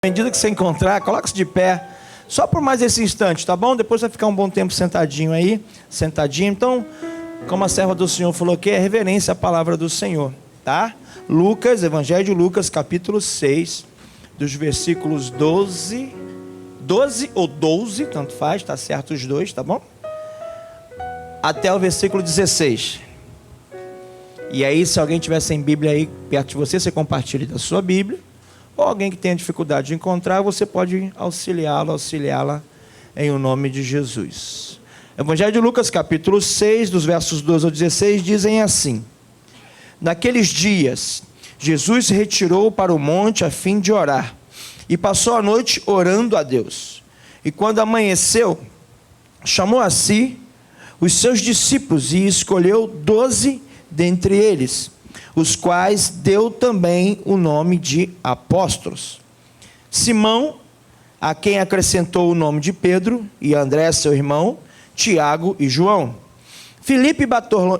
À medida que você encontrar, coloque-se de pé, só por mais esse instante, tá bom? Depois vai ficar um bom tempo sentadinho aí, sentadinho. Então, como a serva do Senhor falou que é reverência à palavra do Senhor, tá? Lucas, Evangelho de Lucas, capítulo 6, dos versículos 12 ou 12, tanto faz, tá certo os dois, tá bom? Até o versículo 16. E aí, se alguém tiver sem Bíblia aí perto de você, você compartilha da sua Bíblia. Ou alguém que tenha dificuldade de encontrar, você pode auxiliá-la em o nome de Jesus. Evangelho de Lucas, capítulo 6, dos versos 12 ao 16, dizem assim: Naqueles dias, Jesus se retirou para o monte a fim de orar, e passou a noite orando a Deus. E quando amanheceu, chamou a si os seus discípulos e escolheu 12 dentre eles, os quais deu também o nome de apóstolos. Simão, a quem acrescentou o nome de Pedro, e André, seu irmão, Tiago e João, Filipe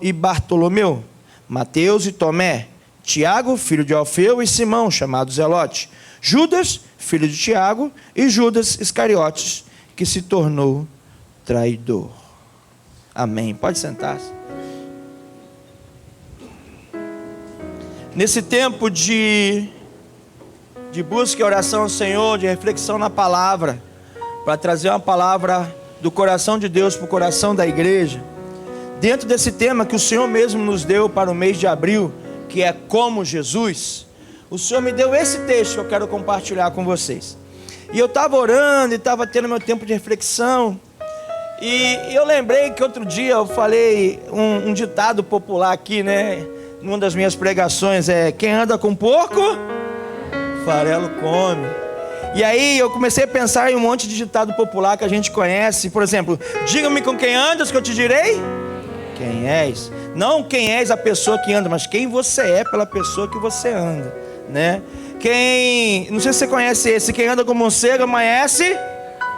e Bartolomeu, Mateus e Tomé, Tiago, filho de Alfeu, e Simão, chamado Zelote, Judas, filho de Tiago, e Judas Iscariotes, que se tornou traidor. Amém. Pode sentar-se. Nesse tempo de busca e oração ao Senhor, de reflexão na palavra, para trazer uma palavra do coração de Deus para o coração da igreja, dentro desse tema que o Senhor mesmo nos deu para o mês de abril, que é como Jesus, o Senhor me deu esse texto que eu quero compartilhar com vocês. E eu estava orando e estava tendo meu tempo de reflexão, e eu lembrei que outro dia eu falei um ditado popular aqui, né? Numa das minhas pregações é: quem anda com porco, farelo come. E aí eu comecei a pensar em um monte de ditado popular que a gente conhece. Por exemplo, diga-me com quem andas que eu te direi quem és. Não quem és a pessoa que anda, mas quem você é pela pessoa que você anda, né? Não sei se você conhece esse: quem anda como um cego amanhece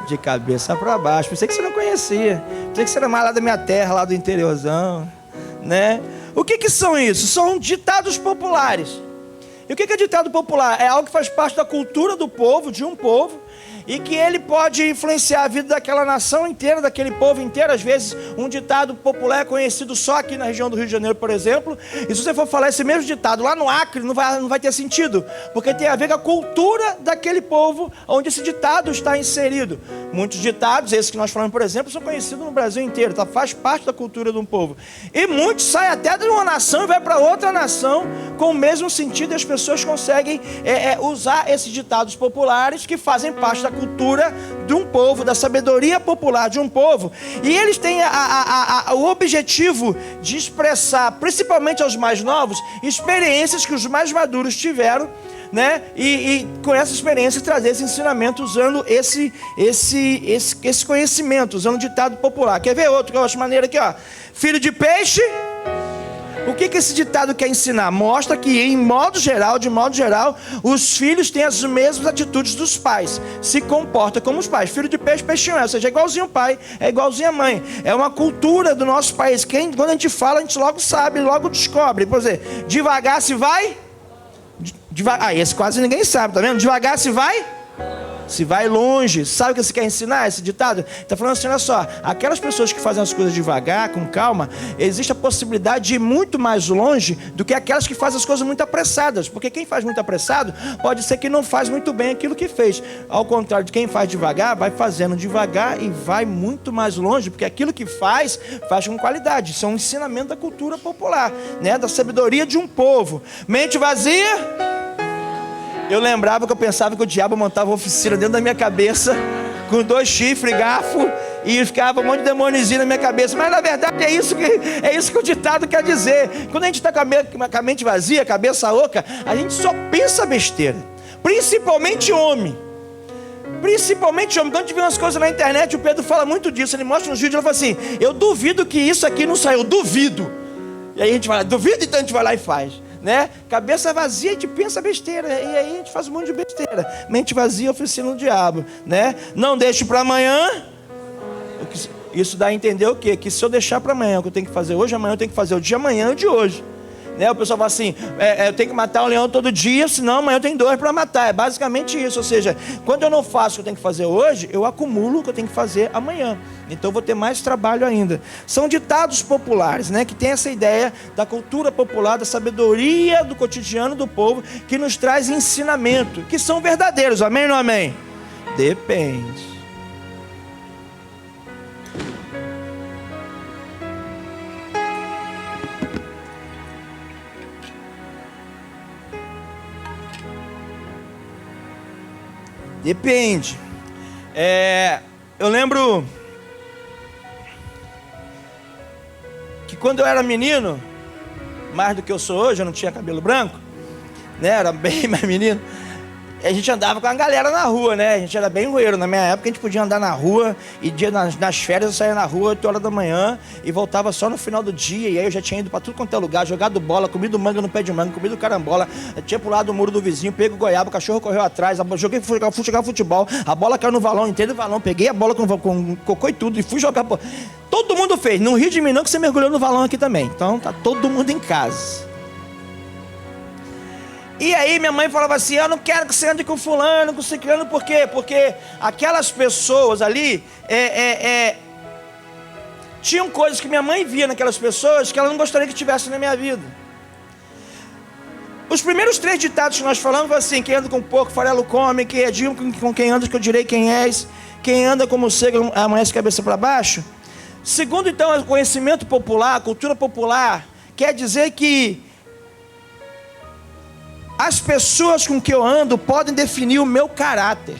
de cabeça para baixo. Pensei que você não conhecia. Pensei que você era mais lá da minha terra, lá do interiorzão, né? O que são isso? São ditados populares. E o que é ditado popular? É algo que faz parte da cultura do povo, de um povo, e que ele pode influenciar a vida daquela nação inteira, daquele povo inteiro. Às vezes um ditado popular é conhecido só aqui na região do Rio de Janeiro, por exemplo, e se você for falar esse mesmo ditado lá no Acre, não vai ter sentido, porque tem a ver com a cultura daquele povo onde esse ditado está inserido. Muitos ditados, esses que nós falamos, por exemplo, são conhecidos no Brasil inteiro, tá? Faz parte da cultura de um povo, e muitos saem até de uma nação e vai para outra nação com o mesmo sentido, e as pessoas conseguem usar esses ditados populares que fazem parte da cultura de um povo, da sabedoria popular de um povo, e eles têm o objetivo de expressar, principalmente aos mais novos, experiências que os mais maduros tiveram, né? E com essa experiência trazer esse ensinamento usando esse conhecimento, usando o ditado popular. Quer ver outro que eu acho maneiro aqui, ó? Filho de peixe. O que esse ditado quer ensinar? Mostra que, de modo geral, os filhos têm as mesmas atitudes dos pais, se comportam como os pais. Filho de peixe, peixinho é, ou seja, é igualzinho o pai, é igualzinho a mãe. É uma cultura do nosso país. Quando a gente fala, a gente logo sabe, logo descobre. Por exemplo, devagar se vai... esse quase ninguém sabe, tá vendo? Devagar se vai... se vai longe. Sabe o que você quer ensinar, esse ditado? Está falando assim, olha só, aquelas pessoas que fazem as coisas devagar, com calma, existe a possibilidade de ir muito mais longe do que aquelas que fazem as coisas muito apressadas, porque quem faz muito apressado, pode ser que não faz muito bem aquilo que fez. Ao contrário de quem faz devagar, vai fazendo devagar e vai muito mais longe, porque aquilo que faz com qualidade. Isso é um ensinamento da cultura popular, né? Da sabedoria de um povo. Mente vazia... Eu lembrava que eu pensava que o diabo montava uma oficina dentro da minha cabeça, com 2 chifres, garfo, e ficava um monte de demôniozinho na minha cabeça. Mas na verdade é isso que o ditado quer dizer. Quando a gente está com a mente vazia, cabeça oca, a gente só pensa besteira. Principalmente homem. Quando a gente vê umas coisas na internet, o Pedro fala muito disso. Ele mostra uns vídeos e fala assim: eu duvido que isso aqui não saiu, duvido. E aí a gente fala, duvido, então a gente vai lá e faz, né? Cabeça vazia, a gente pensa besteira, e aí a gente faz um monte de besteira. Mente vazia, oficina do diabo, né? Não deixe para amanhã. Isso dá a entender o quê? Que se eu deixar para amanhã o que eu tenho que fazer hoje, amanhã eu tenho que fazer o de amanhã e o de hoje. né? O pessoal fala assim, eu tenho que matar um leão todo dia, senão amanhã eu tenho 2 para matar. É basicamente isso, ou seja, quando eu não faço o que eu tenho que fazer hoje, eu acumulo o que eu tenho que fazer amanhã. Então eu vou ter mais trabalho ainda. São ditados populares, né? Que tem essa ideia da cultura popular, da sabedoria do cotidiano do povo, que nos traz ensinamento, que são verdadeiros, amém ou não amém? Depende. Depende. Eu lembro que quando eu era menino, mais do que eu sou hoje, eu não tinha cabelo branco, né? Era bem mais menino. A gente andava com a galera na rua, né? A gente era bem roeiro. Na minha época a gente podia andar na rua, e nas férias eu saía na rua 8 horas da manhã e voltava só no final do dia. E aí eu já tinha ido pra tudo quanto é lugar, jogado bola, comido manga no pé de manga, comido carambola, eu tinha pulado o muro do vizinho, pego goiaba, o cachorro correu atrás, fui jogar futebol, a bola caiu no valão inteiro do valão, peguei a bola com cocô e tudo e fui jogar. Todo mundo fez, não ri de mim não que você mergulhou no valão aqui também. Então tá todo mundo em casa. E aí minha mãe falava assim, eu não quero que você ande com fulano, com ciclano, por quê? Porque aquelas pessoas ali, tinham coisas que minha mãe via naquelas pessoas que ela não gostaria que tivesse na minha vida. Os primeiros 3 ditados que nós falamos foi assim, quem anda com porco, farelo come, quem é digno com quem anda, que eu direi quem és, quem anda como cego, amanhece cabeça para baixo. Segundo então o conhecimento popular, a cultura popular, quer dizer que as pessoas com que eu ando podem definir o meu caráter.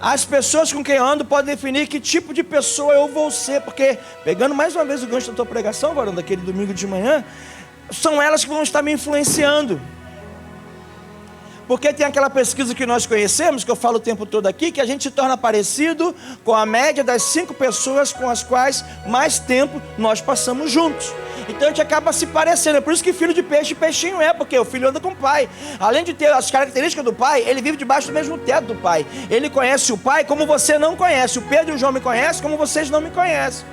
As pessoas com quem eu ando podem definir que tipo de pessoa eu vou ser. Porque, pegando mais uma vez o gancho da tua pregação, varão, daquele domingo de manhã, são elas que vão estar me influenciando. Porque tem aquela pesquisa que nós conhecemos, que eu falo o tempo todo aqui, que a gente se torna parecido com a média das 5 pessoas com as quais mais tempo nós passamos juntos. Então a gente acaba se parecendo. É por isso que filho de peixe, peixinho é, porque o filho anda com o pai. Além de ter as características do pai, ele vive debaixo do mesmo teto do pai. Ele conhece o pai como você não conhece. O Pedro e o João me conhecem como vocês não me conhecem.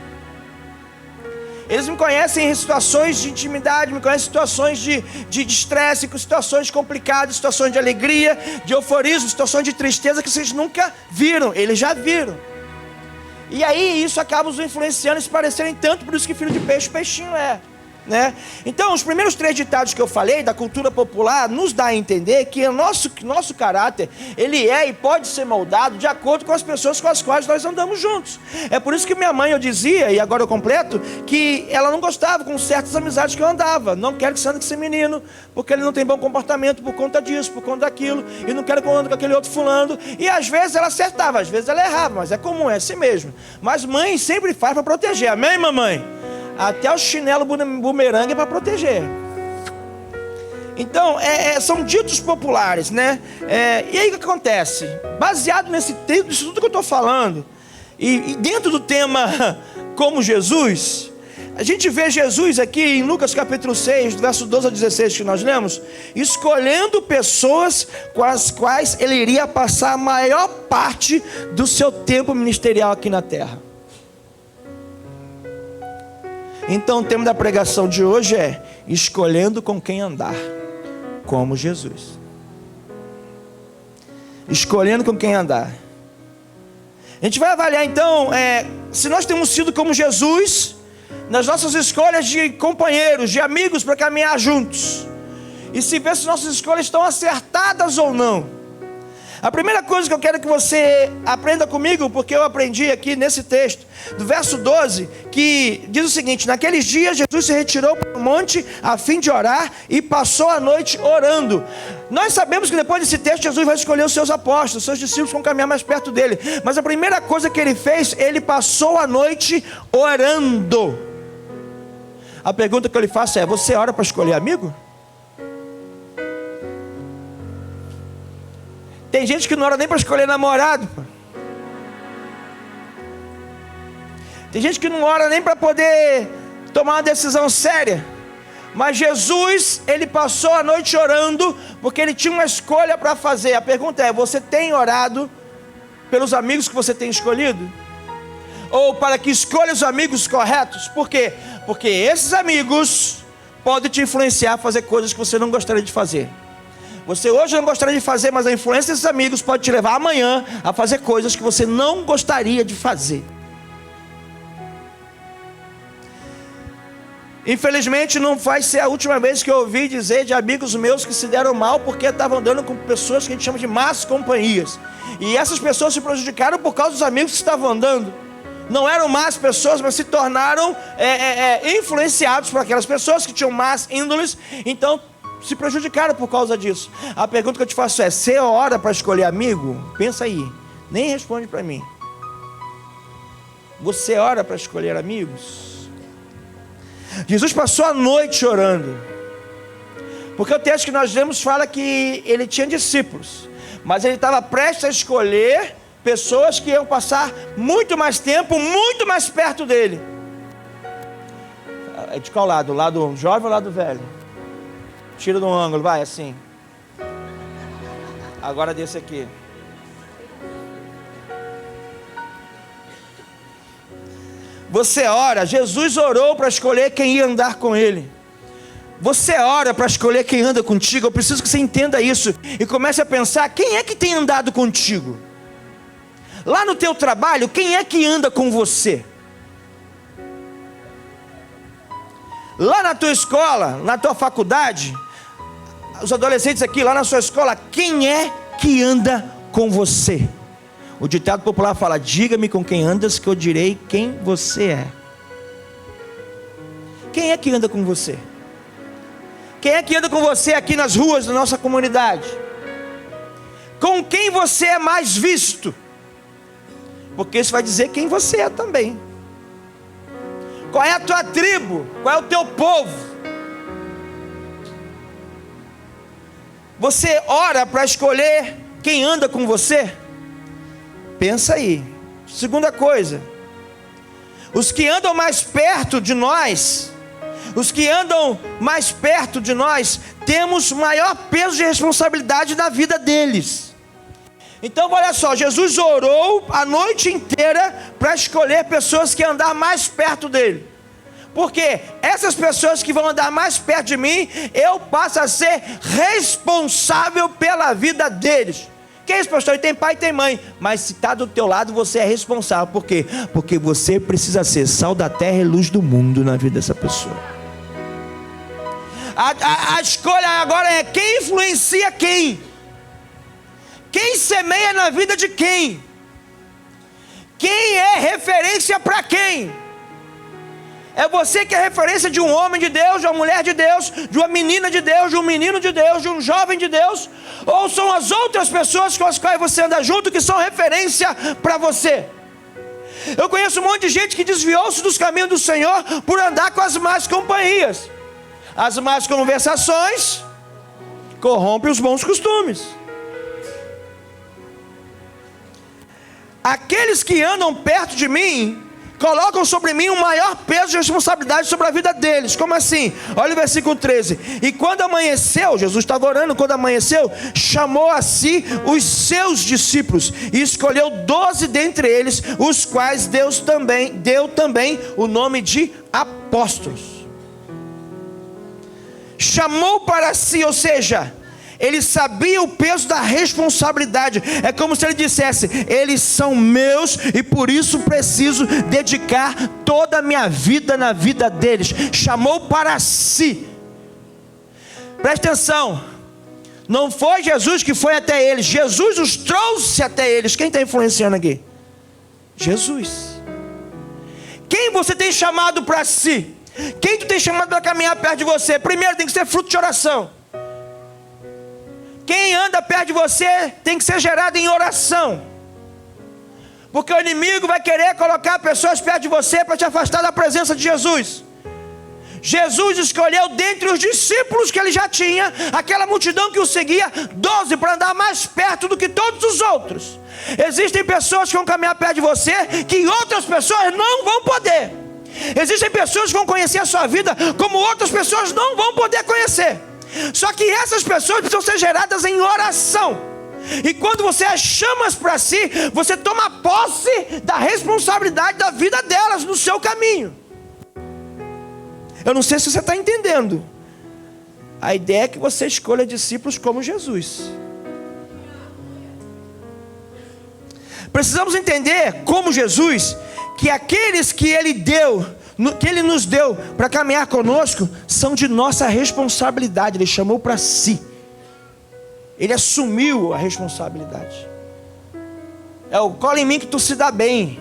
Eles me conhecem em situações de intimidade, me conhecem em situações de estresse, situações complicadas, situações de alegria, de euforismo, situações de tristeza que vocês nunca viram. Eles já viram. E aí isso acaba os influenciando e se parecerem tanto, por isso que filho de peixe, peixinho é, né? Então os primeiros 3 ditados que eu falei da cultura popular nos dá a entender que o nosso caráter, ele é e pode ser moldado de acordo com as pessoas com as quais nós andamos juntos. É por isso que minha mãe, eu dizia, e agora eu completo, que ela não gostava com certas amizades que eu andava. Não quero que você ande com esse menino, porque ele não tem bom comportamento por conta disso, por conta daquilo, e não quero que eu ande com aquele outro fulano. E às vezes ela acertava, às vezes ela errava, mas é comum, é assim mesmo. Mas mãe sempre faz para proteger, amém, mamãe? Até o chinelo bumerangue é para proteger. Então, são ditos populares, né? E aí o que acontece? Baseado nisso tudo que eu estou falando, e dentro do tema como Jesus, a gente vê Jesus aqui em Lucas capítulo 6, verso 12 a 16 que nós lemos, escolhendo pessoas com as quais ele iria passar a maior parte do seu tempo ministerial aqui na terra. Então o tema da pregação de hoje é escolhendo com quem andar, como Jesus. Escolhendo com quem andar. A gente vai avaliar então se nós temos sido como Jesus nas nossas escolhas de companheiros, de amigos para caminhar juntos, e se ver se nossas escolhas estão acertadas ou não. A primeira coisa que eu quero que você aprenda comigo, porque eu aprendi aqui nesse texto, do verso 12, que diz o seguinte: naqueles dias Jesus se retirou para o monte a fim de orar e passou a noite orando. Nós sabemos que depois desse texto Jesus vai escolher os seus apóstolos, seus discípulos vão caminhar mais perto dele. Mas a primeira coisa que ele fez, ele passou a noite orando. A pergunta que eu lhe faço é: você ora para escolher amigo? Tem gente que não ora nem para escolher namorado. Tem gente que não ora nem para poder tomar uma decisão séria. Mas Jesus, ele passou a noite orando, porque ele tinha uma escolha para fazer. A pergunta é: você tem orado pelos amigos que você tem escolhido? Ou para que escolha os amigos corretos? Por quê? Porque esses amigos podem te influenciar a fazer coisas que você não gostaria de fazer. Você hoje não gostaria de fazer, mas a influência desses amigos pode te levar amanhã a fazer coisas que você não gostaria de fazer. Infelizmente não vai ser a última vez que eu ouvi dizer de amigos meus que se deram mal porque estavam andando com pessoas que a gente chama de más companhias. E essas pessoas se prejudicaram por causa dos amigos que estavam andando. Não eram más pessoas, mas se tornaram influenciados por aquelas pessoas que tinham más índoles. Então se prejudicaram por causa disso. A pergunta que eu te faço é: você ora para escolher amigo? Pensa aí, nem responde para mim. Você ora para escolher amigos? Jesus passou a noite orando, porque o texto que nós lemos fala que ele tinha discípulos, mas ele estava prestes a escolher pessoas que iam passar muito mais tempo, muito mais perto dele. É de qual lado? O lado jovem ou o lado velho? Tira de um ângulo, vai assim. Agora desse aqui. Você ora, Jesus orou para escolher quem ia andar com ele. Você ora para escolher quem anda contigo. Eu preciso que você entenda isso e comece a pensar: quem é que tem andado contigo? Lá no teu trabalho, quem é que anda com você? Lá na tua escola, na tua faculdade, os adolescentes aqui, lá na sua escola, quem é que anda com você? O ditado popular fala: diga-me com quem andas que eu direi quem você é. Quem é que anda com você? Quem é que anda com você aqui nas ruas da nossa comunidade? Com quem você é mais visto? Porque isso vai dizer quem você é também. Qual é a tua tribo? Qual é o teu povo? Você ora para escolher quem anda com você? Pensa aí. Segunda coisa, os que andam mais perto de nós, temos maior peso de responsabilidade na vida deles. Então olha só, Jesus orou a noite inteira para escolher pessoas que iam andar mais perto dele. Porque essas pessoas que vão andar mais perto de mim, eu passo a ser responsável pela vida deles. Que é isso, pastor? Ele tem pai e tem mãe, mas se está do teu lado, você é responsável. Por quê? Porque você precisa ser sal da terra e luz do mundo na vida dessa pessoa. A escolha agora é quem influencia quem. Quem semeia na vida de quem? Quem é referência para quem? É você que é referência de um homem de Deus, de uma mulher de Deus, de uma menina de Deus, de um menino de Deus, de um jovem de Deus? Ou são as outras pessoas com as quais você anda junto que são referência para você? Eu conheço um monte de gente que desviou-se dos caminhos do Senhor por andar com as más companhias. As más conversações corrompem os bons costumes. Aqueles que andam perto de mim colocam sobre mim um maior peso de responsabilidade sobre a vida deles. Como assim? Olha o versículo 13. E quando amanheceu, Jesus estava orando, quando amanheceu, chamou a si os seus discípulos e escolheu 12 dentre eles, os quais Deus deu também o nome de apóstolos. Chamou para si, ou seja, ele sabia o peso da responsabilidade. É como se ele dissesse: eles são meus e por isso preciso dedicar toda a minha vida na vida deles. Chamou para si. Presta atenção, não foi Jesus que foi até eles, Jesus os trouxe até eles. Quem está influenciando aqui? Jesus. Quem você tem chamado para si? Quem tu tem chamado para caminhar perto de você? Primeiro tem que ser fruto de oração. Quem anda perto de você tem que ser gerado em oração. Porque o inimigo vai querer colocar pessoas perto de você para te afastar da presença de Jesus. Jesus escolheu dentre os discípulos que ele já tinha, aquela multidão que o seguia, 12 para andar mais perto do que todos os outros. Existem pessoas que vão caminhar perto de você que outras pessoas não vão poder. Existem pessoas que vão conhecer a sua vida como outras pessoas não vão poder conhecer. Só que essas pessoas precisam ser geradas em oração. E quando você as chama para si, você toma posse da responsabilidade da vida delas no seu caminho. Eu não sei se você está entendendo. A ideia é que você escolha discípulos como Jesus. Precisamos entender, como Jesus, que aqueles que Ele nos deu para caminhar conosco, são de nossa responsabilidade. Ele chamou para si. Ele assumiu a responsabilidade. Cola em mim que tu se dá bem.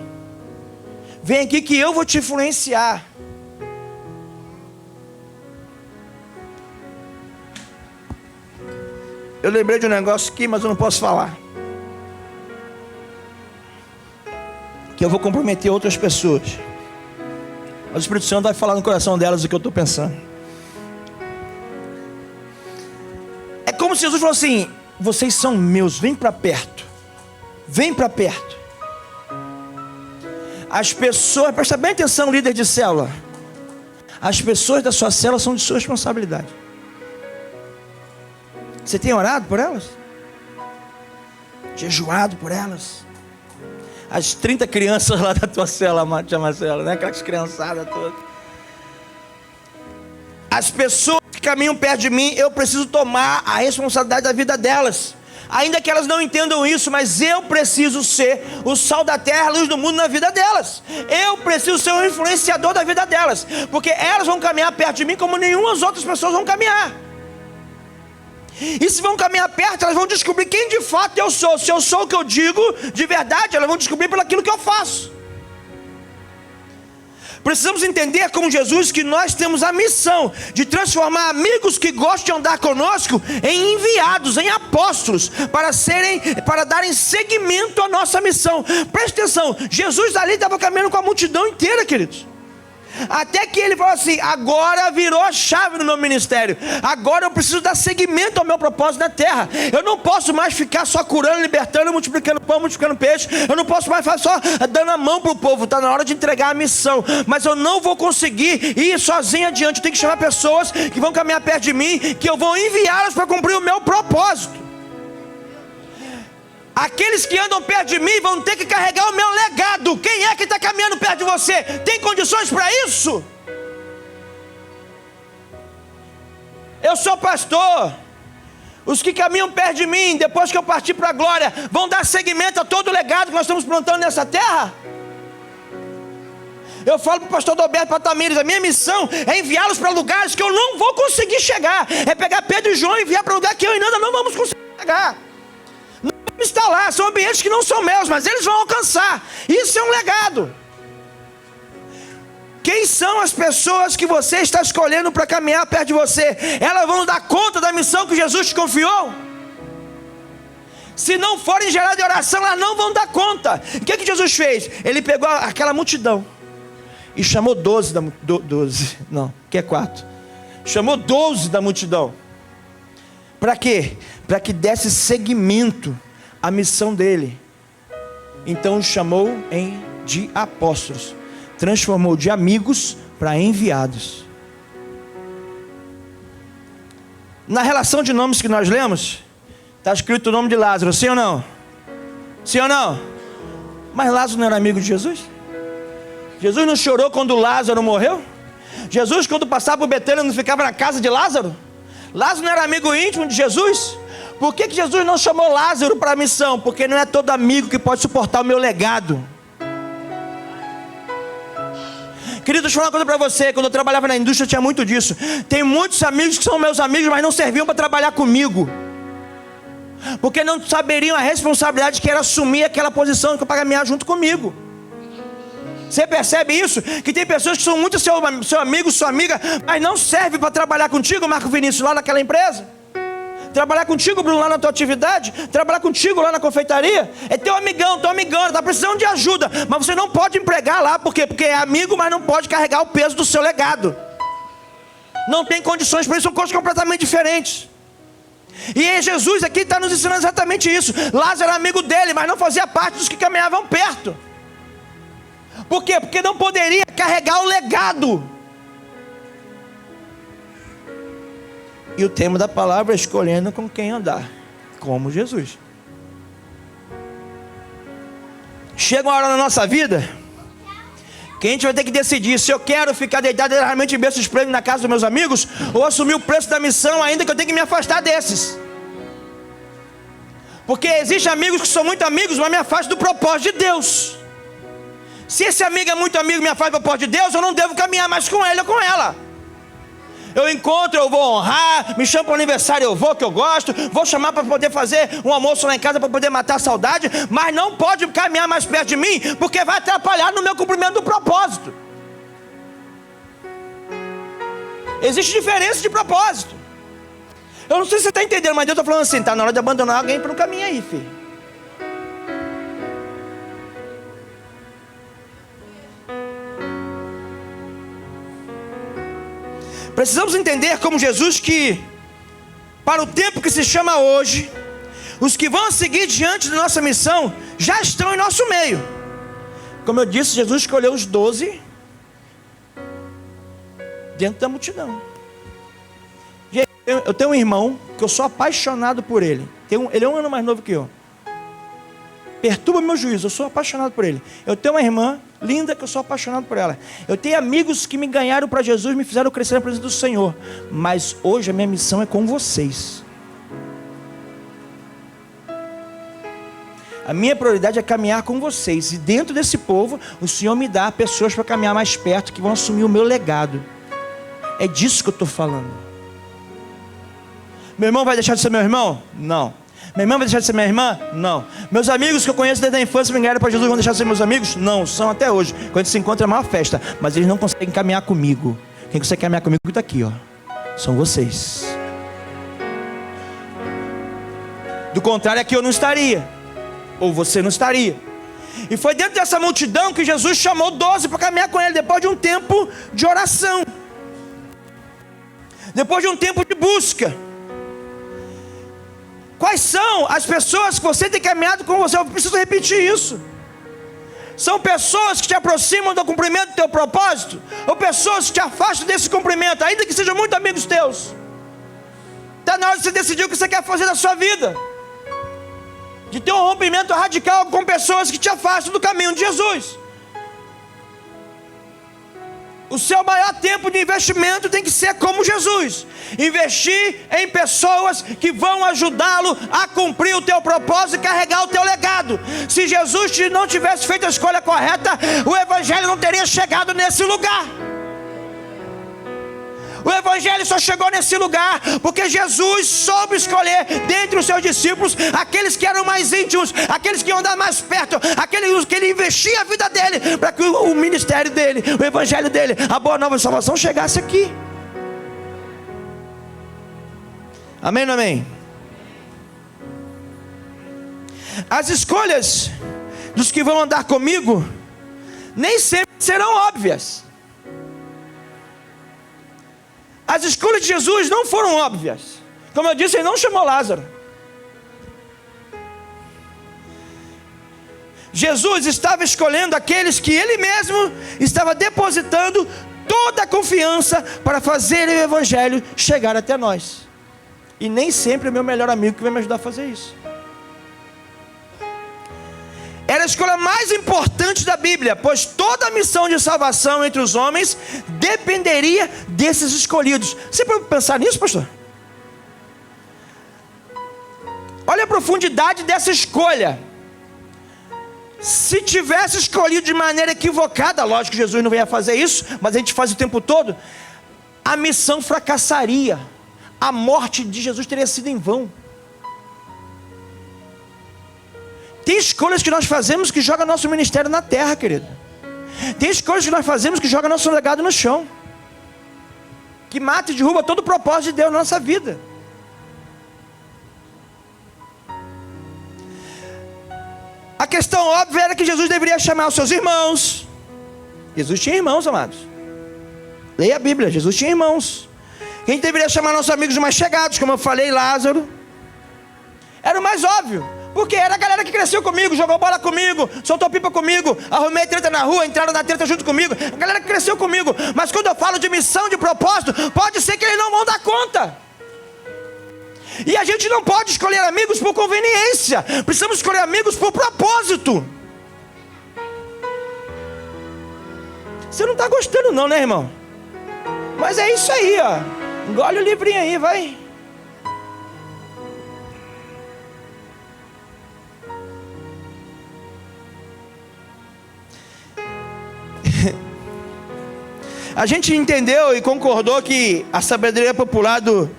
Vem aqui que eu vou te influenciar. Eu lembrei de um negócio aqui, mas eu não posso falar. Que eu vou comprometer outras pessoas. Mas o Espírito Santo vai falar no coração delas o que eu estou pensando. É como se Jesus falou assim: vocês são meus, vem para perto. Vem para perto. As pessoas, presta bem atenção, líder de célula. As pessoas da sua célula são de sua responsabilidade. Você tem orado por elas? Jejuado por elas? As 30 crianças lá da tua célula, tia Marcela, né? Aquelas criançadas todas. As pessoas que caminham perto de mim, eu preciso tomar a responsabilidade da vida delas. Ainda que elas não entendam isso, mas eu preciso ser o sal da terra, a luz do mundo na vida delas. Eu preciso ser o influenciador da vida delas. Porque elas vão caminhar perto de mim como nenhuma das outras pessoas vão caminhar. E se vão caminhar perto, elas vão descobrir quem de fato eu sou. Se eu sou o que eu digo de verdade, elas vão descobrir pelo aquilo que eu faço. Precisamos entender, como Jesus, que nós temos a missão de transformar amigos que gostam de andar conosco em enviados, em apóstolos, para darem seguimento à nossa missão. Preste atenção, Jesus ali estava caminhando com a multidão inteira, queridos. Até que ele falou assim: agora virou a chave no meu ministério. Agora eu preciso dar seguimento ao meu propósito na terra. Eu não posso mais ficar só curando, libertando, multiplicando pão, multiplicando peixe. Eu não posso mais ficar só dando a mão para o povo. Está na hora de entregar a missão. Mas eu não vou conseguir ir sozinho adiante. Eu tenho que chamar pessoas que vão caminhar perto de mim, que eu vou enviá-las para cumprir o meu propósito. Aqueles que andam perto de mim vão ter que carregar o meu legado. Quem é que está caminhando perto de você? Tem condições para isso? Eu sou pastor. Os que caminham perto de mim, depois que eu partir para a glória, vão dar seguimento a todo o legado que nós estamos plantando nessa terra? Eu falo para o pastor Adalberto, para a Tamires, a minha missão é enviá-los para lugares que eu não vou conseguir chegar. É pegar Pedro e João e enviar para lugar que eu ainda não vamos conseguir chegar. Está lá, são ambientes que não são meus, mas eles vão alcançar. Isso é um legado. Quem são as pessoas que você está escolhendo para caminhar perto de você? Elas vão dar conta da missão que Jesus te confiou? Se não forem gerar de oração, elas não vão dar conta. O que Jesus fez? Ele pegou aquela multidão e chamou 12 chamou 12 da multidão. Para quê? Para que desse seguimento a missão dele. Então chamou de apóstolos, transformou de amigos para enviados. Na relação de nomes que nós lemos, está escrito o nome de Lázaro, sim ou não? Sim ou não? Mas Lázaro não era amigo de Jesus? Jesus não chorou quando Lázaro morreu? Jesus, quando passava por Betânia, não ficava na casa de Lázaro? Lázaro não era amigo íntimo de Jesus? Por que Jesus não chamou Lázaro para a missão? Porque não é todo amigo que pode suportar o meu legado. Querido, deixa eu falar uma coisa para você. Quando eu trabalhava na indústria, tinha muito disso. Tem muitos amigos que são meus amigos, mas não serviam para trabalhar comigo, porque não saberiam a responsabilidade que era assumir aquela posição para caminhar junto comigo. Você percebe isso? Que tem pessoas que são muito seu amigo, sua amiga, mas não serve para trabalhar contigo, Marco Vinícius, lá naquela empresa. Trabalhar contigo, Bruno, lá na tua atividade. Trabalhar contigo lá na confeitaria. É teu amigão, está precisando de ajuda. Mas você não pode empregar lá. Por quê? Porque é amigo, mas não pode carregar o peso do seu legado. Não tem condições para isso, são coisas completamente diferentes. E Jesus aqui está nos ensinando exatamente isso. Lázaro era amigo dele, mas não fazia parte dos que caminhavam perto. Por quê? Porque não poderia carregar o legado. E o tema da palavra é escolhendo com quem andar, como Jesus. Chega uma hora na nossa vida Que a gente vai ter que decidir se eu quero ficar deitado realmente em berço esplêndido na casa dos meus amigos, ou assumir o preço da missão, ainda que eu tenha que me afastar desses. Porque existem amigos que são muito amigos, mas me afastam do propósito de Deus. Se esse amigo é muito amigo e me afasta do propósito de Deus, eu não devo caminhar mais com ele ou com ela. Eu encontro, eu vou honrar, me chamo para o aniversário, eu vou, que eu gosto, vou chamar para poder fazer um almoço lá em casa para poder matar a saudade, mas não pode caminhar mais perto de mim, porque vai atrapalhar no meu cumprimento do propósito. Existe diferença de propósito. Eu não sei se você está entendendo, mas Deus está falando assim, está na hora de abandonar alguém para um caminho aí, filho. Precisamos entender como Jesus que, para o tempo que se chama hoje, os que vão seguir diante da nossa missão, já estão em nosso meio. Como eu disse, Jesus escolheu os 12 dentro da multidão. Eu tenho um irmão que eu sou apaixonado por ele. Ele é um ano mais novo que eu. Perturba meu juízo, eu sou apaixonado por ele. Eu tenho uma irmã linda que eu sou apaixonado por ela. Eu tenho amigos que me ganharam para Jesus e me fizeram crescer na presença do Senhor. Mas hoje a minha missão é com vocês. A minha prioridade é caminhar com vocês. E dentro desse povo, o Senhor me dá pessoas para caminhar mais perto, que vão assumir o meu legado. É disso que eu estou falando. Meu irmão vai deixar de ser meu irmão? Não. Minha irmã vai deixar de ser minha irmã? Não. Meus amigos que eu conheço desde a infância me ganharam para Jesus vão deixar de ser meus amigos? Não, são até hoje. Quando a gente se encontra é a maior festa. Mas eles não conseguem caminhar comigo. Quem consegue caminhar comigo está aqui, ó. São vocês. Do contrário, aqui eu não estaria. Ou você não estaria. E foi dentro dessa multidão que Jesus chamou 12 para caminhar com ele, depois de um tempo de oração. Depois de um tempo de busca. Quais são as pessoas que você tem caminhado com você? Eu preciso repetir isso. São pessoas que te aproximam do cumprimento do teu propósito? Ou pessoas que te afastam desse cumprimento, ainda que sejam muito amigos teus? Está na hora de você decidir o que você quer fazer da sua vida. De ter um rompimento radical com pessoas que te afastam do caminho de Jesus. O seu maior tempo de investimento tem que ser como Jesus. Investir em pessoas que vão ajudá-lo a cumprir o teu propósito e carregar o teu legado. Se Jesus não tivesse feito a escolha correta, o Evangelho não teria chegado nesse lugar. O Evangelho só chegou nesse lugar porque Jesus soube escolher dentre os seus discípulos aqueles que eram mais íntimos, aqueles que iam andar mais perto, aqueles que ele investia a vida dele para que o ministério dele, o Evangelho dele, a boa nova salvação chegasse aqui. Amém ou não amém? As escolhas dos que vão andar comigo nem sempre serão óbvias. As escolhas de Jesus não foram óbvias. Como eu disse, ele não chamou Lázaro. Jesus estava escolhendo aqueles que ele mesmo estava depositando toda a confiança para fazer o Evangelho chegar até nós. E nem sempre é o meu melhor amigo que vai me ajudar a fazer isso. Era a escolha mais importante da Bíblia, pois toda a missão de salvação entre os homens dependeria desses escolhidos. Você pode pensar nisso, pastor? Olha a profundidade dessa escolha. Se tivesse escolhido de maneira equivocada, lógico que Jesus não ia fazer isso, mas a gente faz o tempo todo, a missão fracassaria. A morte de Jesus teria sido em vão. Tem escolhas que nós fazemos que jogam nosso ministério na terra, querido. Tem escolhas que nós fazemos que jogam nosso legado no chão, que mata e derruba todo o propósito de Deus na nossa vida. A questão óbvia era que Jesus deveria chamar os seus irmãos. Jesus tinha irmãos, amados. Leia a Bíblia, Jesus tinha irmãos. Quem deveria chamar nossos amigos mais chegados, como eu falei, Lázaro. Era o mais óbvio. Porque era a galera que cresceu comigo, jogou bola comigo, soltou pipa comigo, arrumei treta na rua, entraram na treta junto comigo. A galera que cresceu comigo. Mas quando eu falo de missão, de propósito, pode ser que eles não vão dar conta. E a gente não pode escolher amigos por conveniência. Precisamos escolher amigos por propósito. Você não está gostando não, né, irmão? Mas é isso aí, ó. Engole o livrinho aí, vai. A gente entendeu e concordou que a sabedoria popular do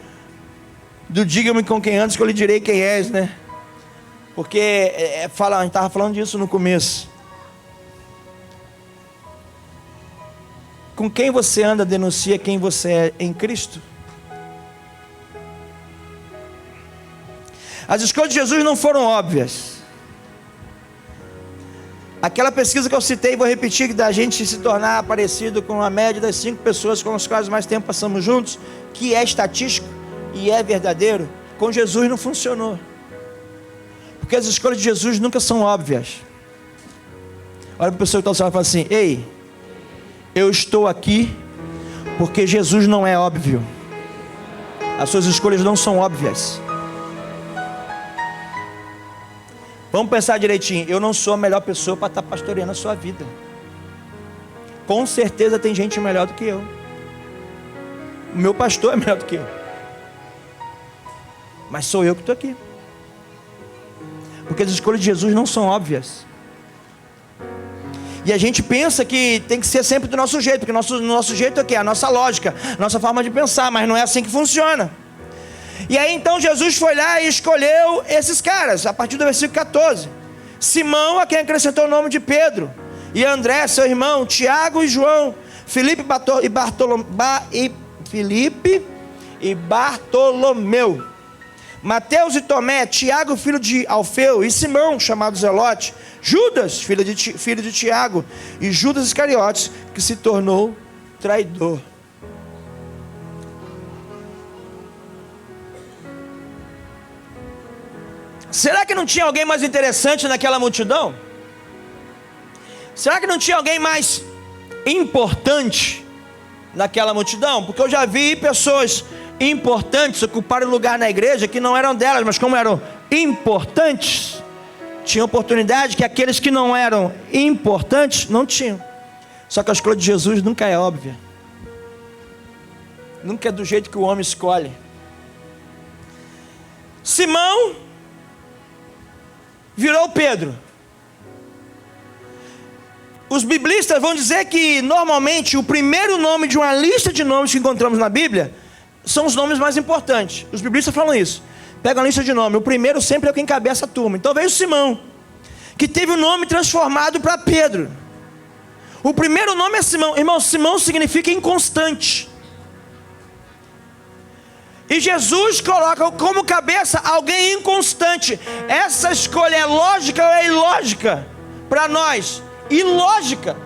diga-me com quem antes que eu lhe direi quem és, né? Porque a gente estava falando disso no começo. Com quem você anda denuncia quem você é em Cristo. As escolhas de Jesus não foram óbvias. Aquela pesquisa que eu citei, vou repetir, que da gente se tornar parecido com a média das 5 pessoas com as quais mais tempo passamos juntos, que é estatístico e é verdadeiro, com Jesus não funcionou. Porque as escolhas de Jesus nunca são óbvias. Olha para a pessoa que está ao seu lado e fala assim: ei, eu estou aqui porque Jesus não é óbvio. As suas escolhas não são óbvias. Vamos pensar direitinho. Eu não sou a melhor pessoa para estar pastoreando a sua vida. Com certeza tem gente melhor do que eu. O meu pastor é melhor do que eu. Mas sou eu que estou aqui. Porque as escolhas de Jesus não são óbvias. E a gente pensa que tem que ser sempre do nosso jeito. Porque nosso jeito é o quê? A nossa lógica, a nossa forma de pensar. Mas não é assim que funciona. E aí então Jesus foi lá e escolheu esses caras, a partir do versículo 14. Simão, a quem acrescentou o nome de Pedro, e André, seu irmão, Tiago e João, Filipe e Bartolomeu, Mateus e Tomé, Tiago, filho de Alfeu, e Simão, chamado Zelote, Judas, filho de Tiago, e Judas Iscariotes, que se tornou traidor. Será que não tinha alguém mais interessante naquela multidão? Será que não tinha alguém mais importante naquela multidão? Porque eu já vi pessoas importantes ocuparem lugar na igreja que não eram delas, mas como eram importantes, tinham oportunidade que aqueles que não eram importantes não tinham. Só que a escolha de Jesus nunca é óbvia. Nunca é do jeito que o homem escolhe. Simão virou Pedro. Os biblistas vão dizer que normalmente o primeiro nome de uma lista de nomes que encontramos na Bíblia são os nomes mais importantes. Os biblistas falam isso. Pega uma lista de nomes, o primeiro sempre é o que encabeça a turma. Então veio Simão, que teve o nome transformado para Pedro. O primeiro nome é Simão. Irmão, Simão significa inconstante. E Jesus coloca como cabeça alguém inconstante. Essa escolha é lógica ou é ilógica? Para nós, ilógica.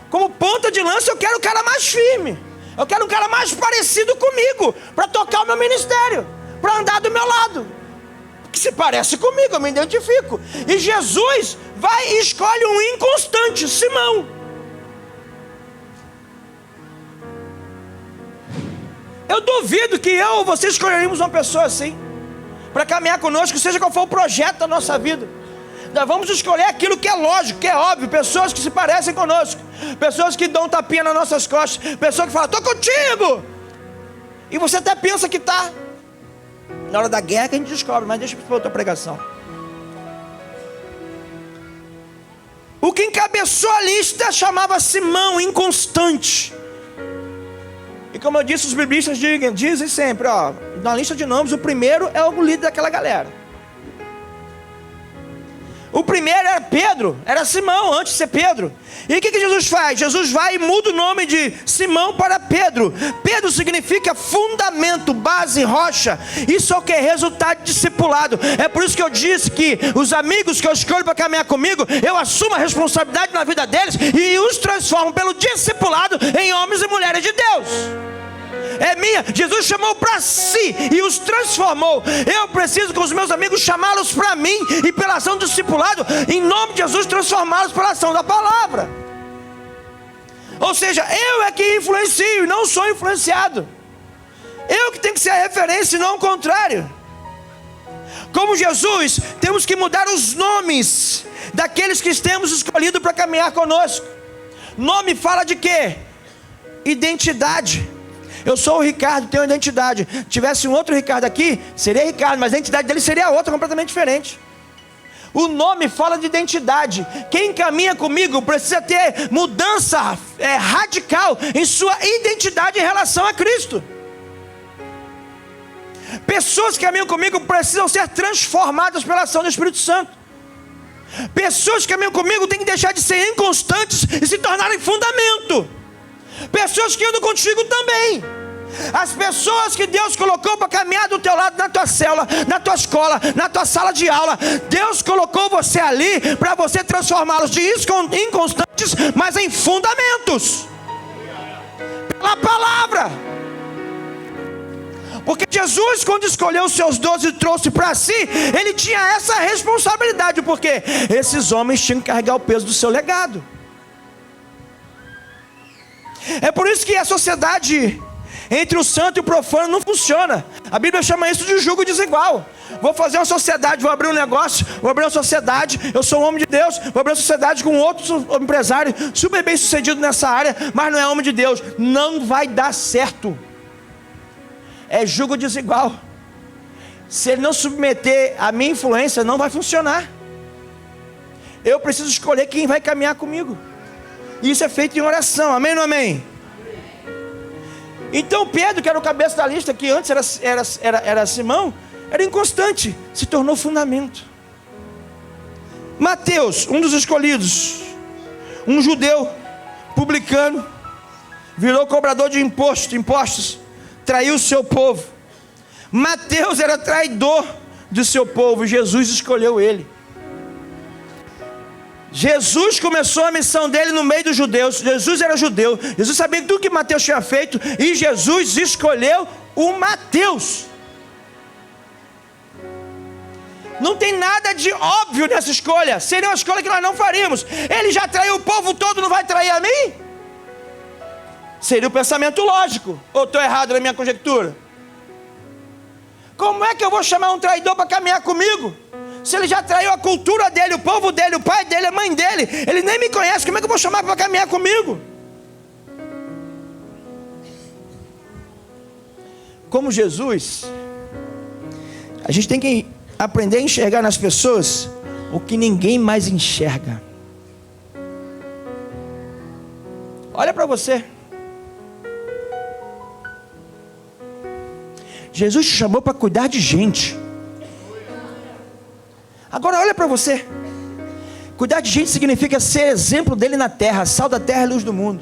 Como ponta de lança eu quero o cara mais firme. Eu quero um cara mais parecido comigo, para tocar o meu ministério, para andar do meu lado, que se parece comigo, eu me identifico. E Jesus vai e escolhe um inconstante, Simão. Eu duvido que eu ou você escolheríamos uma pessoa assim, para caminhar conosco, seja qual for o projeto da nossa vida. Nós vamos escolher aquilo que é lógico, que é óbvio. Pessoas que se parecem conosco, pessoas que dão um tapinha nas nossas costas, pessoas que falam, estou contigo, e você até pensa que está. Na hora da guerra que a gente descobre, mas deixa eu para outra pregação. O que encabeçou a lista chamava Simão, inconstante. E como eu disse, os biblistas dizem sempre, ó, na lista de nomes, o primeiro é o líder daquela galera. O primeiro era Pedro, era Simão, antes de ser Pedro. E o que Jesus faz? Jesus vai e muda o nome de Simão para Pedro. Pedro significa fundamento, base, rocha. Isso é o que é resultado de discipulado. É por isso que eu disse que os amigos que eu escolho para caminhar comigo, eu assumo a responsabilidade na vida deles e os transformo pelo discipulado em homens e mulheres de Deus. É minha. Jesus chamou para si e os transformou. Eu preciso com os meus amigos chamá-los para mim e pela ação do discipulado, em nome de Jesus, transformá-los pela ação da palavra. Ou seja, eu é que influencio e não sou influenciado. Eu que tenho que ser a referência e não o contrário. Como Jesus, temos que mudar os nomes daqueles que temos escolhido para caminhar conosco. Nome fala de quê? Identidade. Eu sou o Ricardo, tenho identidade. Se tivesse um outro Ricardo aqui, seria Ricardo, mas a identidade dele seria outra, completamente diferente. O nome fala de identidade. Quem caminha comigo precisa ter mudança radical em sua identidade em relação a Cristo. Pessoas que caminham comigo precisam ser transformadas pela ação do Espírito Santo. Pessoas que caminham comigo têm que deixar de ser inconstantes e se tornarem fundamento. Pessoas que andam contigo também. As pessoas que Deus colocou para caminhar do teu lado, na tua célula, na tua escola, na tua sala de aula, Deus colocou você ali para você transformá-los de inconstantes, mas em fundamentos, pela palavra. Porque Jesus, quando escolheu os seus 12 e trouxe para si, ele tinha essa responsabilidade, porque esses homens tinham que carregar o peso do seu legado. É por isso que a sociedade entre o santo e o profano não funciona. A Bíblia chama isso de julgo desigual. Vou fazer uma sociedade, vou abrir um negócio, vou abrir uma sociedade, eu sou um homem de Deus, vou abrir uma sociedade com outro empresário super bem sucedido nessa área, mas não é homem de Deus. Não vai dar certo. É julgo desigual. Se ele não submeter a minha influência, não vai funcionar. Eu preciso escolher quem vai caminhar comigo. Isso é feito em oração, amém ou não amém? Então Pedro, que era o cabeça da lista, que antes era Simão, era inconstante, se tornou fundamento. Mateus, um dos escolhidos, um judeu, publicano, virou cobrador de impostos, traiu o seu povo. Mateus era traidor do seu povo, Jesus escolheu ele. Jesus começou a missão dele no meio dos judeus. Jesus era judeu, Jesus sabia tudo que Mateus tinha feito, e Jesus escolheu o Mateus. Não tem nada de óbvio nessa escolha. Seria uma escolha que nós não faríamos. Ele já traiu o povo todo, não vai trair a mim? Seria o pensamento lógico. Ou estou errado na minha conjectura? Como é que eu vou chamar um traidor para caminhar comigo? Se ele já traiu a cultura dele, o povo dele, o pai dele, a mãe dele, ele nem me conhece, como é que eu vou chamar para caminhar comigo? Como Jesus, a gente tem que aprender a enxergar nas pessoas o que ninguém mais enxerga. Olha para você. Jesus te chamou para cuidar de gente. Agora olha para você. Cuidar de gente significa ser exemplo dele na terra, sal da terra e luz do mundo.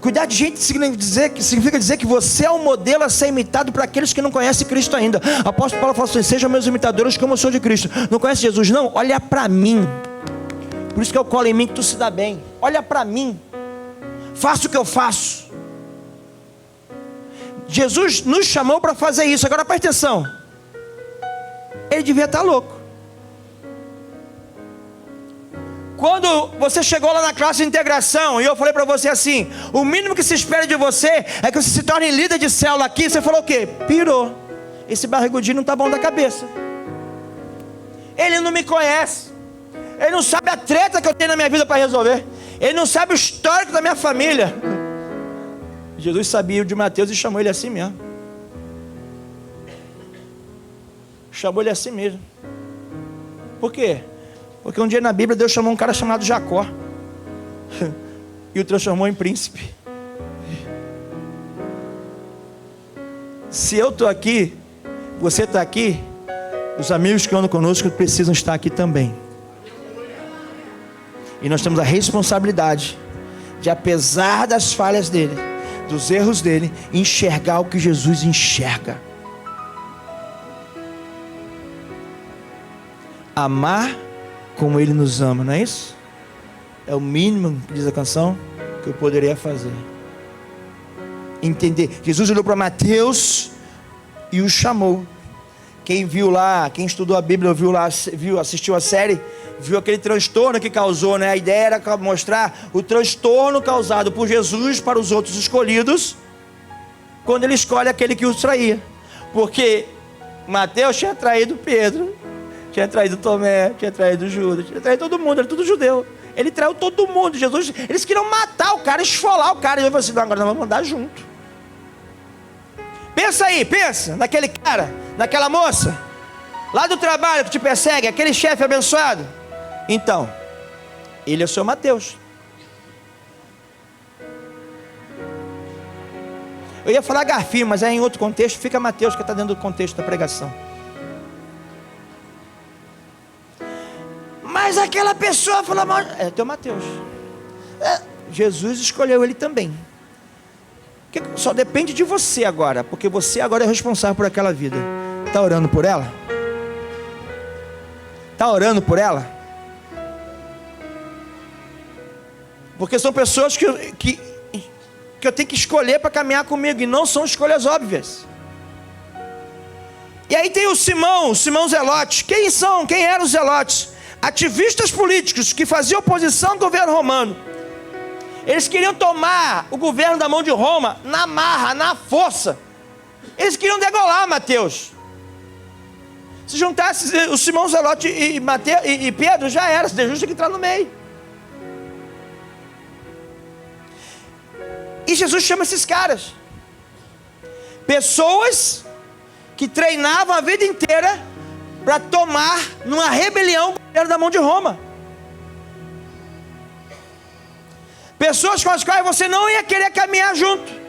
Cuidar de gente significa dizer que você é um modelo a ser imitado para aqueles que não conhecem Cristo ainda. O apóstolo Paulo fala assim: sejam meus imitadores como eu sou de Cristo. Não conhece Jesus? Não, olha para mim. Por isso que eu colo em mim que tu se dá bem. Olha para mim. Faça o que eu faço. Jesus nos chamou para fazer isso. Agora presta atenção. Ele devia estar louco. Quando você chegou lá na classe de integração e eu falei para você assim: o mínimo que se espera de você é que você se torne líder de célula aqui. Você falou o quê? Pirou. Esse barrigudinho não está bom da cabeça. Ele não me conhece. Ele não sabe a treta que eu tenho na minha vida para resolver. Ele não sabe o histórico da minha família. Jesus sabia o de Mateus e chamou ele assim mesmo. Chamou ele assim mesmo. Por quê? Porque um dia na Bíblia Deus chamou um cara chamado Jacó e o transformou em príncipe. Se eu estou aqui, você está aqui, os amigos que andam conosco precisam estar aqui também. E nós temos a responsabilidade de, apesar das falhas dele, dos erros dele, enxergar o que Jesus enxerga. Amar como ele nos ama, não é isso? É o mínimo, que diz a canção, que eu poderia fazer. Entender. Jesus olhou para Mateus e o chamou. Quem viu lá, quem estudou a Bíblia, assistiu a série, viu aquele transtorno que causou, né? A ideia era mostrar o transtorno causado por Jesus para os outros escolhidos, quando ele escolhe aquele que os traía. Porque Mateus tinha traído Pedro, Tinha traído Tomé, tinha traído Judas, tinha traído todo mundo, era tudo judeu. Ele traiu todo mundo. Jesus, eles queriam matar o cara, esfolar o cara. E ele falou assim: não, agora nós vamos andar junto. Pensa aí, pensa naquele cara, naquela moça, lá do trabalho que te persegue, aquele chefe abençoado. Então, ele é o seu Mateus. Eu ia falar Garfinho, mas é em outro contexto, fica Mateus, que está dentro do contexto da pregação. Mas aquela pessoa falou: é teu Mateus. Jesus escolheu ele também. Só depende de você agora, porque você agora é responsável por aquela vida. Está orando por ela? Está orando por ela? Porque são pessoas que eu tenho que escolher para caminhar comigo, e não são escolhas óbvias. E aí tem o Simão Zelote. Quem eram os Zelotes? Ativistas políticos que faziam oposição ao governo romano. Eles queriam tomar o governo da mão de Roma na marra, na força. Eles queriam degolar Mateus. Se juntasse o Simão Zelote e Pedro, já era. Jesus tinha que entrar no meio. E Jesus chama esses caras, pessoas que treinavam a vida inteira para tomar numa rebelião o governo da mão de Roma. Pessoas com as quais você não ia querer caminhar junto,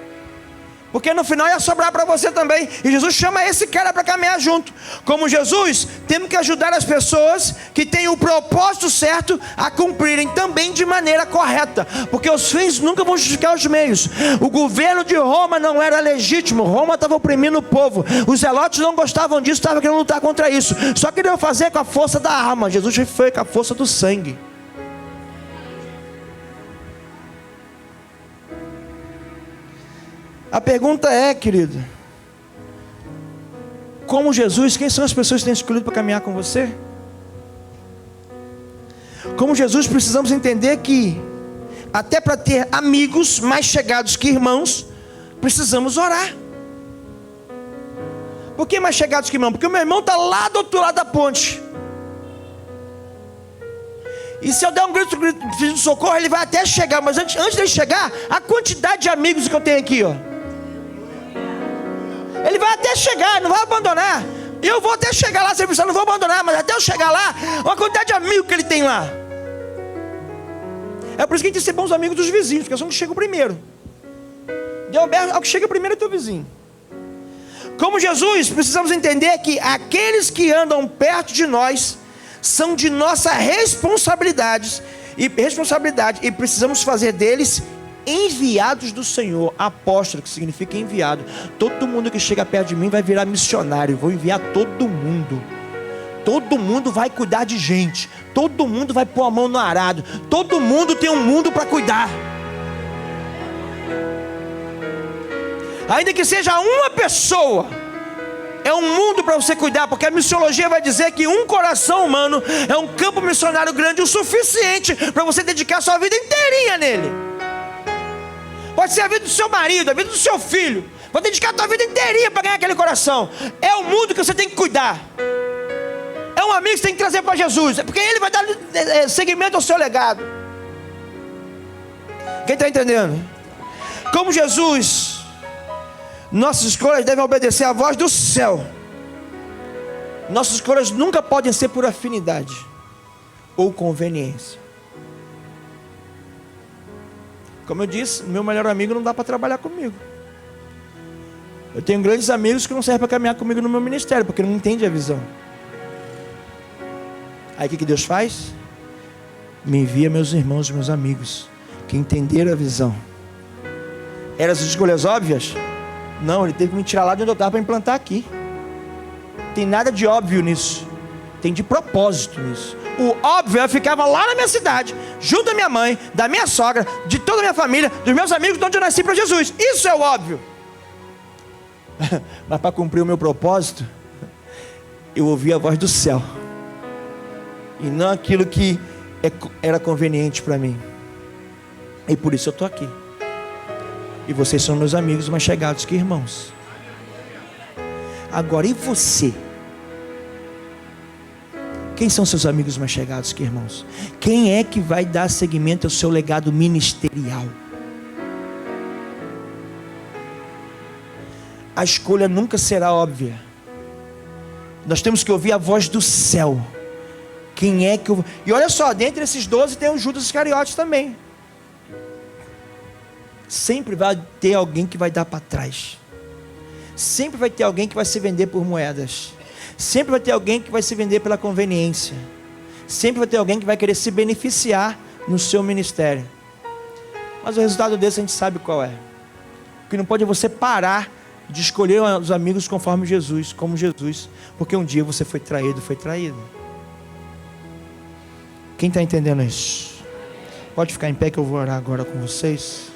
porque no final ia sobrar para você também. E Jesus chama esse cara para caminhar junto. Como Jesus, temos que ajudar as pessoas que têm o propósito certo a cumprirem também de maneira correta, porque os fins nunca vão justificar os meios. O governo de Roma não era legítimo. Roma estava oprimindo o povo. Os zelotes não gostavam disso, estavam querendo lutar contra isso. Só queriam fazer com a força da arma. Jesus foi com a força do sangue. A pergunta é, querido, como Jesus, quem são as pessoas que têm escolhido para caminhar com você? Como Jesus, precisamos entender que até para ter amigos mais chegados que irmãos, precisamos orar. Por que mais chegados que irmão? Porque o meu irmão está lá do outro lado da ponte. E se eu der um grito de socorro, ele vai até chegar. Mas antes dele chegar, a quantidade de amigos que eu tenho aqui, ó, ele vai até chegar, não vai abandonar. Eu vou até chegar lá, você não vou abandonar, mas até eu chegar lá, a quantidade de amigos que ele tem lá. É por isso que a gente tem que ser bons amigos dos vizinhos, porque são os que chegam primeiro. Ao que chega primeiro é teu vizinho. Como Jesus, precisamos entender que aqueles que andam perto de nós são de nossa responsabilidade, e precisamos fazer deles enviados do Senhor. Apóstolo, que significa enviado. Todo mundo que chega perto de mim vai virar missionário. Vou enviar todo mundo. Todo mundo vai cuidar de gente. Todo mundo vai pôr a mão no arado. Todo mundo tem um mundo para cuidar. Ainda que seja uma pessoa, é um mundo para você cuidar, porque a missiologia vai dizer que um coração humano é um campo missionário grande o suficiente para você dedicar a sua vida inteirinha nele. Pode ser a vida do seu marido, a vida do seu filho. Pode dedicar a tua vida inteirinha para ganhar aquele coração. É o mundo que você tem que cuidar. É um amigo que você tem que trazer para Jesus, porque ele vai dar seguimento ao seu legado. Quem está entendendo? Como Jesus, nossas escolhas devem obedecer à voz do céu. Nossas escolhas nunca podem ser por afinidade ou conveniência. Como eu disse, meu melhor amigo não dá para trabalhar comigo. Eu tenho grandes amigos que não servem para caminhar comigo no meu ministério, porque não entendem a visão. Aí o que Deus faz? Me envia meus irmãos e meus amigos que entenderam a visão. Eram as escolhas óbvias? Não, ele teve que me tirar lá de onde eu estava para implantar aqui. Não tem nada de óbvio nisso. Tem de propósito nisso. O óbvio, eu ficava lá na minha cidade, junto da minha mãe, da minha sogra, de toda a minha família, dos meus amigos, de onde eu nasci para Jesus. Isso é o óbvio. Mas para cumprir o meu propósito, eu ouvi a voz do céu, e não aquilo que era conveniente para mim. E por isso eu estou aqui. E vocês são meus amigos mais chegados que irmãos. Agora, e você? Quem são seus amigos mais chegados, que irmãos? Quem é que vai dar seguimento ao seu legado ministerial? A escolha nunca será óbvia. Nós temos que ouvir a voz do céu. Quem é que eu... E olha só, dentre esses 12 tem o Judas Iscariotes também. Sempre vai ter alguém que vai dar para trás. Sempre vai ter alguém que vai se vender por moedas. Sempre vai ter alguém que vai se vender pela conveniência. Sempre vai ter alguém que vai querer se beneficiar no seu ministério. Mas o resultado desse a gente sabe qual é. O que não pode é você parar de escolher os amigos conforme Jesus, como Jesus. Porque um dia você foi traído, foi traído. Quem está entendendo isso? Pode ficar em pé que eu vou orar agora com vocês.